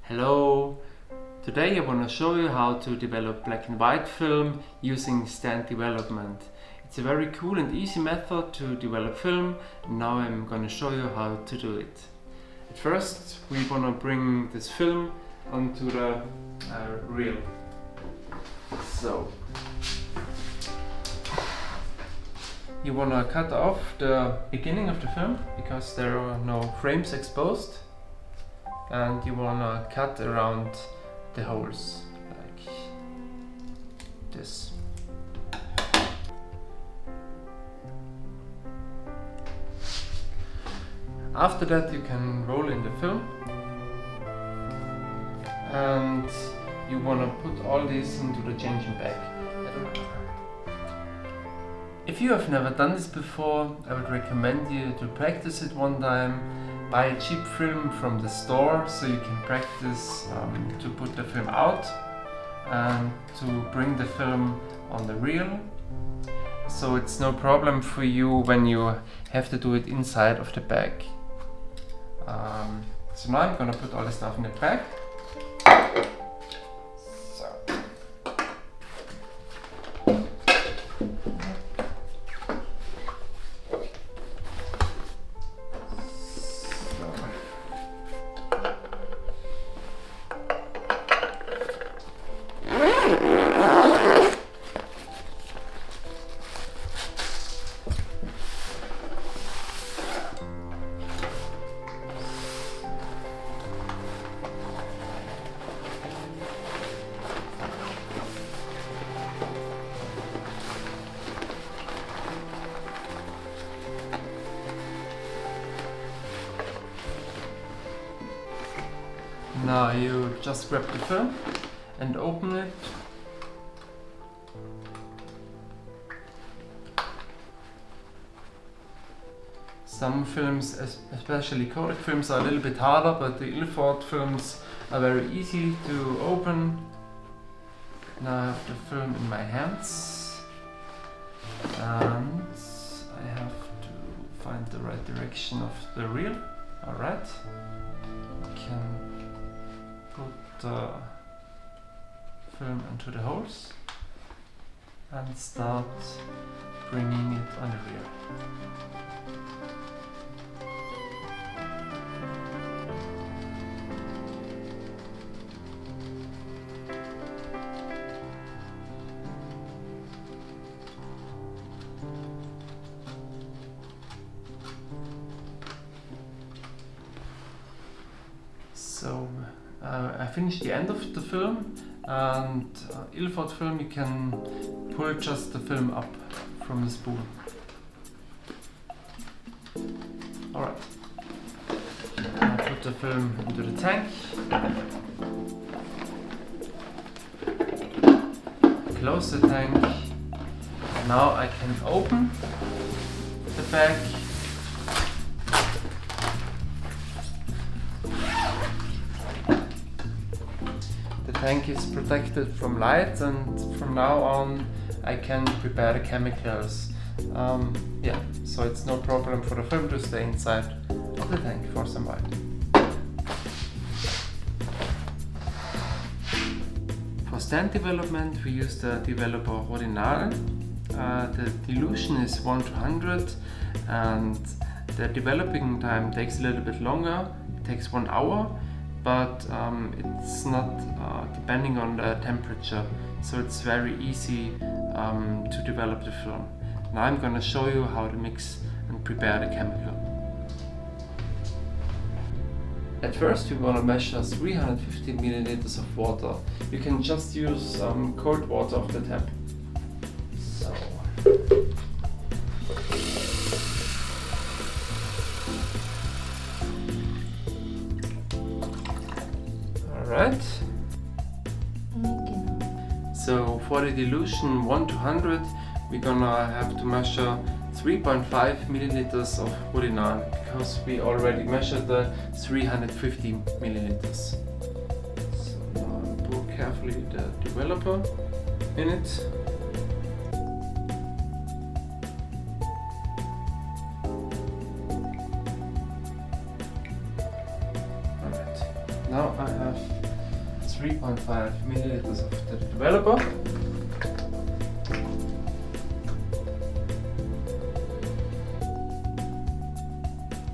Hello! Today I want to show you how to develop black and white film using stand development. It's a very cool and easy method to develop film, and now I'm going to show you how to do it. At first we want to bring this film onto the reel. So you want to cut off the beginning of the film because there are no frames exposed. And you wanna cut around the holes like this. After that you can roll in the film and you wanna put all this into the changing bag. If you have never done this before, I would recommend you to practice it one time. Buy a cheap film from the store so you can practice to put the film out and to bring the film on the reel. So it's no problem for you when you have to do it inside of the bag. So now I'm gonna put all the stuff in the bag. Now you just grab the film and open it. Some films, especially Kodak films, are a little bit harder, but the Ilford films are very easy to open. Now I have the film in my hands and I have to find the right direction of the reel. Alright, I can put the film into the holes and start bringing it on the reel. So I finished the end of the film, and Ilford film you can pull just the film up from the spool. Alright, I put the film into the tank, close the tank, and now I can open the bag. The tank is protected from light, and from now on I can prepare the chemicals. So it's no problem for the film to stay inside of the tank for some while. For stand development we use the developer Rodinal. The dilution is 1:100 and the developing time takes a little bit longer. It takes 1 hour. But it's not depending on the temperature, so it's very easy to develop the film. Now I'm going to show you how to mix and prepare the chemical. At first we want to measure 350 milliliters of water. You can just use cold water off the tap. So. Alright. So for the dilution 1:100 we're gonna have to measure 3.5 milliliters of Rodinal because we already measured the 350 milliliters. So now I pour carefully the developer in it. Now I have 3.5 milliliters of the developer.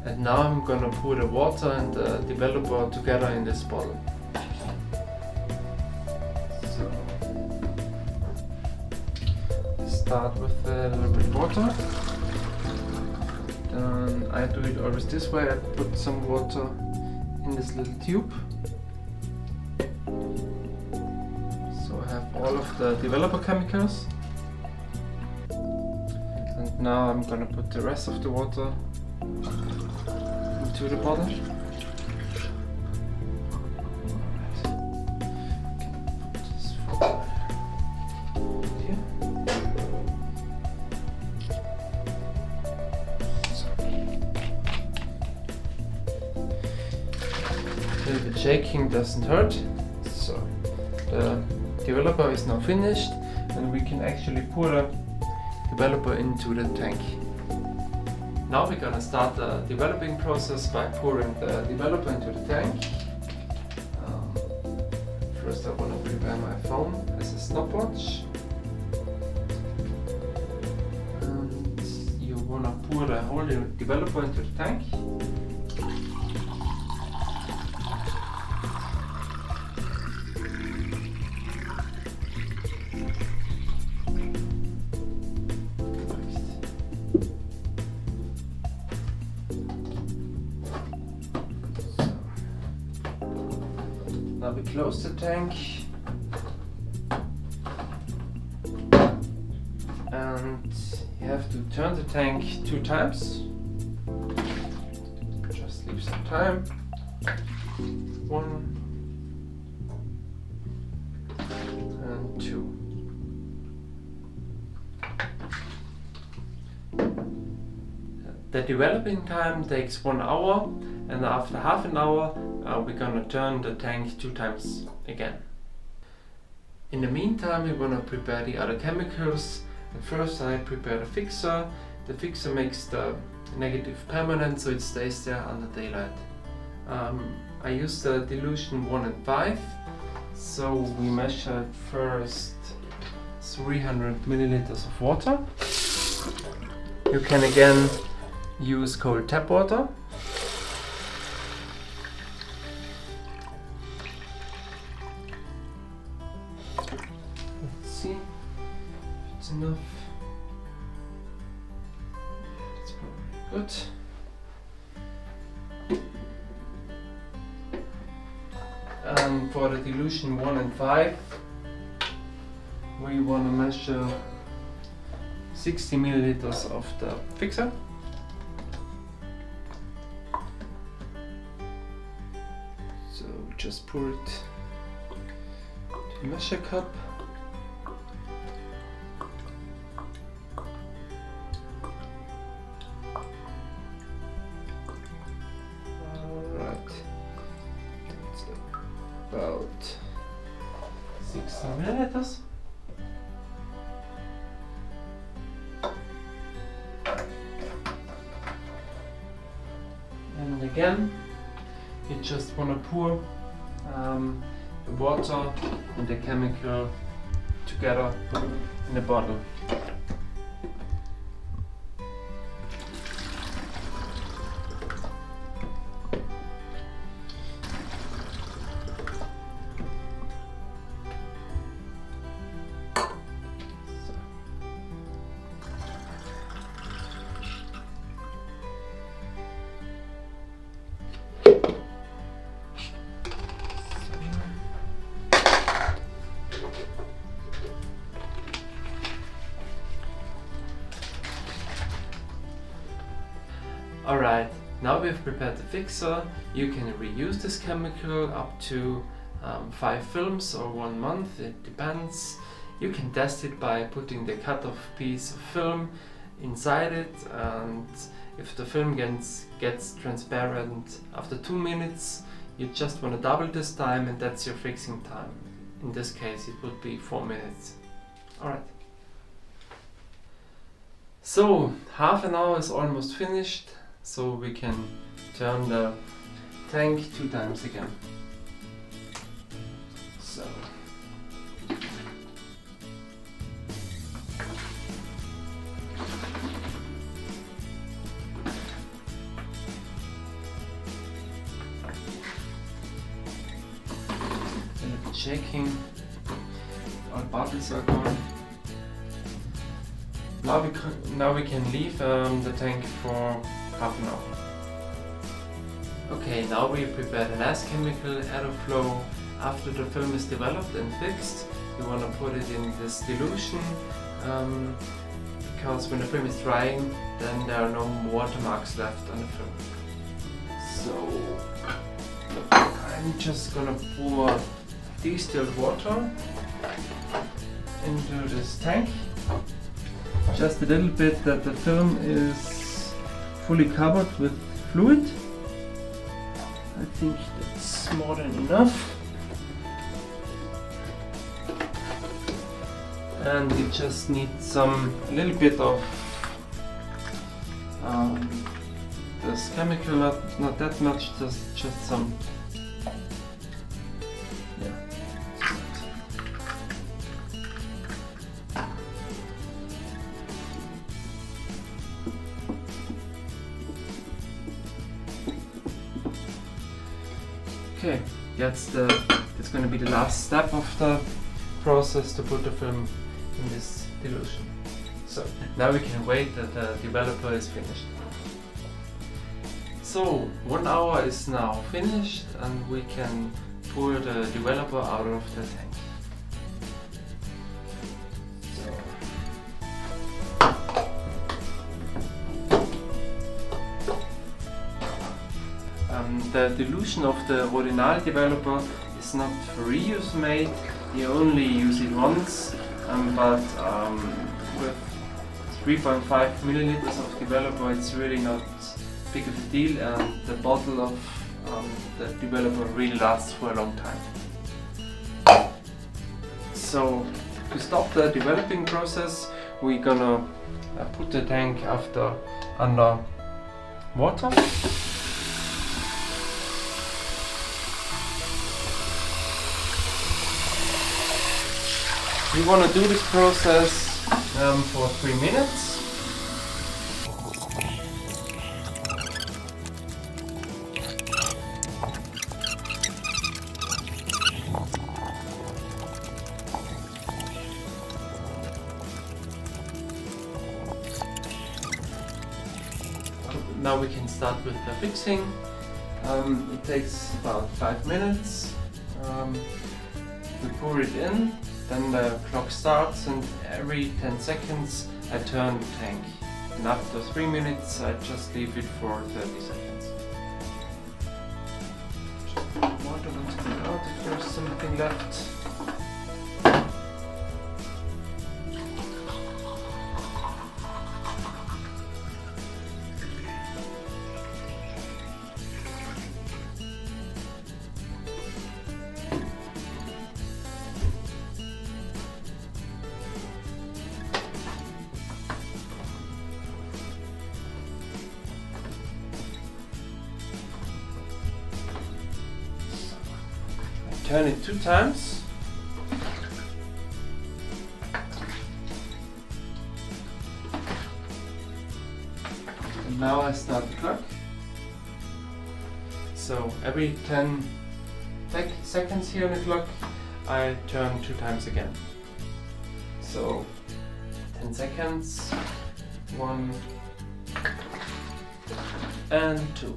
And now I'm gonna pour the water and the developer together in this bottle. So start with a little bit of water. Then I do it always this way. I put some water in this little tube. So I have all of the developer chemicals. And now I'm gonna put the rest of the water into the bottle. A little bit shaking doesn't hurt. So the developer is now finished, and we can actually pour the developer into the tank. Now we're gonna start the developing process by pouring the developer into the tank. First I wanna prepare my phone as a stopwatch. And you wanna pour the whole developer into the tank. Now we close the tank, and you have to turn the tank 2 times. Just leave some time. 1 and 2. The developing time takes 1 hour, and after half an hour we're gonna turn the tank 2 times again. In the meantime, we wanna prepare the other chemicals. And first I prepare the fixer. The fixer makes the negative permanent, so it stays there under daylight. I use the dilution 1 and 5. So we measure first 300 milliliters of water. You can again use cold tap water. Let's see if it's enough. It's probably good. And for the dilution 1 and 5, we want to measure 60 milliliters of the fixer. So just pour it to the measure cup. Alright, that's about 60 milliliters. And again, you just want to pour the water and the chemical together in a bottle. Alright, now we've prepared the fixer. You can reuse this chemical up to 5 films or 1 month, it depends. You can test it by putting the cut off piece of film inside it, and if the film gets transparent after 2 minutes, you just want to double this time, and that's your fixing time. In this case it would be 4 minutes. Alright. So half an hour is almost finished, so we can turn the tank 2 times again. shaking. All bubbles are gone. Now we can leave the tank for half an hour. Okay, now we prepare the last chemical, Adoflow. After the film is developed and fixed, we want to put it in this dilution, because when the film is drying, then there are no watermarks left on the film. So I'm just gonna pour distilled water into this tank. Just a little bit that the film is fully covered with fluid. I think that's more than enough. And we just need a little bit of this chemical, not that much, just some. Yeah. Okay, that's going to be the last step of the process to put the film in this dilution. So now we can wait that the developer is finished. So 1 hour is now finished and we can pour the developer out of the tank. The dilution of the Rodinal developer is not for reuse made, you only use it once, but with 3.5 milliliters of developer it's really not big of a deal, and the bottle of the developer really lasts for a long time. So to stop the developing process, we're gonna put the tank under water. We want to do this process for 3 minutes. Now we can start with the fixing. It takes about 5 minutes. We pour it in. Then the clock starts and every 10 seconds I turn the tank. And after 3 minutes I just leave it for 30 seconds. Just water wants to come out if there's something left. Turn it 2 times. And now I start the clock. So every 10 seconds here on the clock, I turn 2 times again. So 10 seconds, 1 and 2.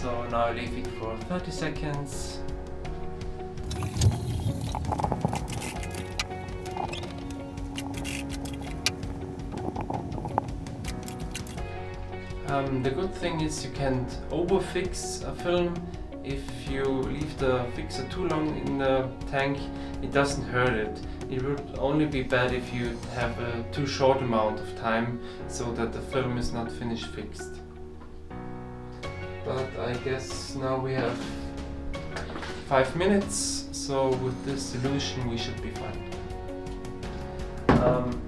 So now I leave it for 30 seconds. The good thing is you can't overfix a film. If you leave the fixer too long in the tank, it doesn't hurt it. It would only be bad if you have a too short amount of time so that the film is not finished fixed. But I guess now we have 5 minutes, so with this solution we should be fine.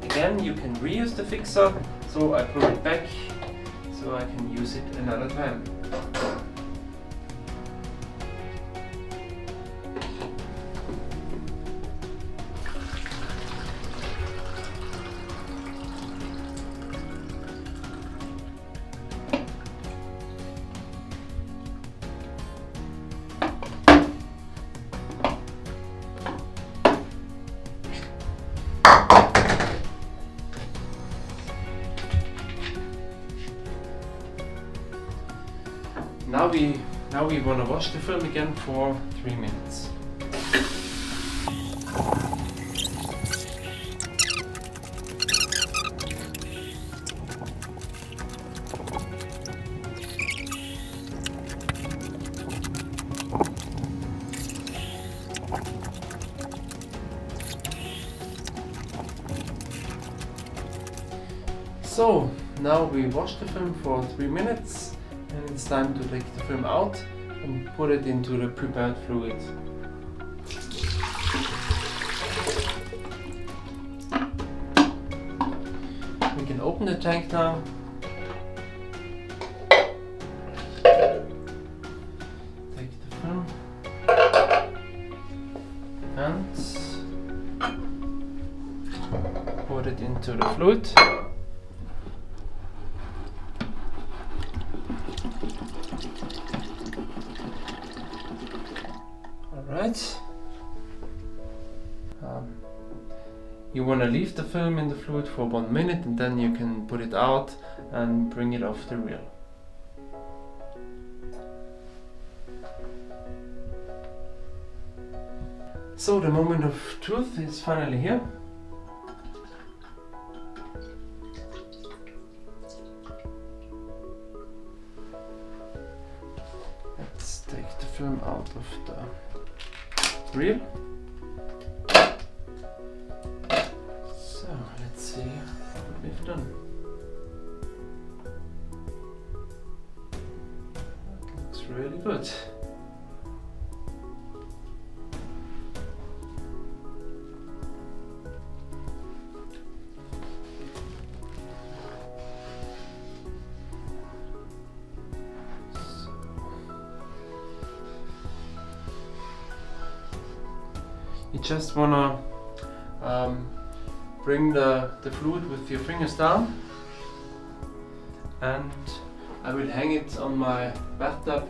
Again, you can reuse the fixer, so I put it back so I can use it another time. Now we want to wash the film again for 3 minutes. So now we wash the film for 3 minutes, and it's time to take the film out and put it into the prepared fluid. We can open the tank now. Take the film and put it into the fluid. Alright. You want to leave the film in the fluid for 1 minute, and then you can put it out and bring it off the reel. So the moment of truth is finally here. Let's take the film out of the reel. So let's see what we've done. That looks really good. You just wanna bring the fluid with your fingers down, and I will hang it on my bathtub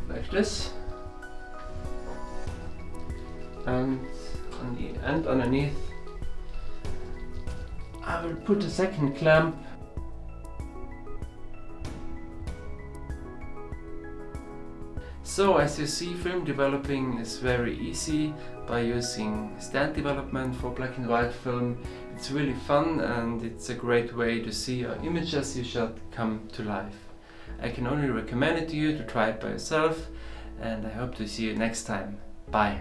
like this, and on the end underneath I will put a second clamp. So as you see, film developing is very easy by using stand development for black and white film. It's really fun, and it's a great way to see your images you should come to life. I can only recommend it to you to try it by yourself, and I hope to see you next time. Bye!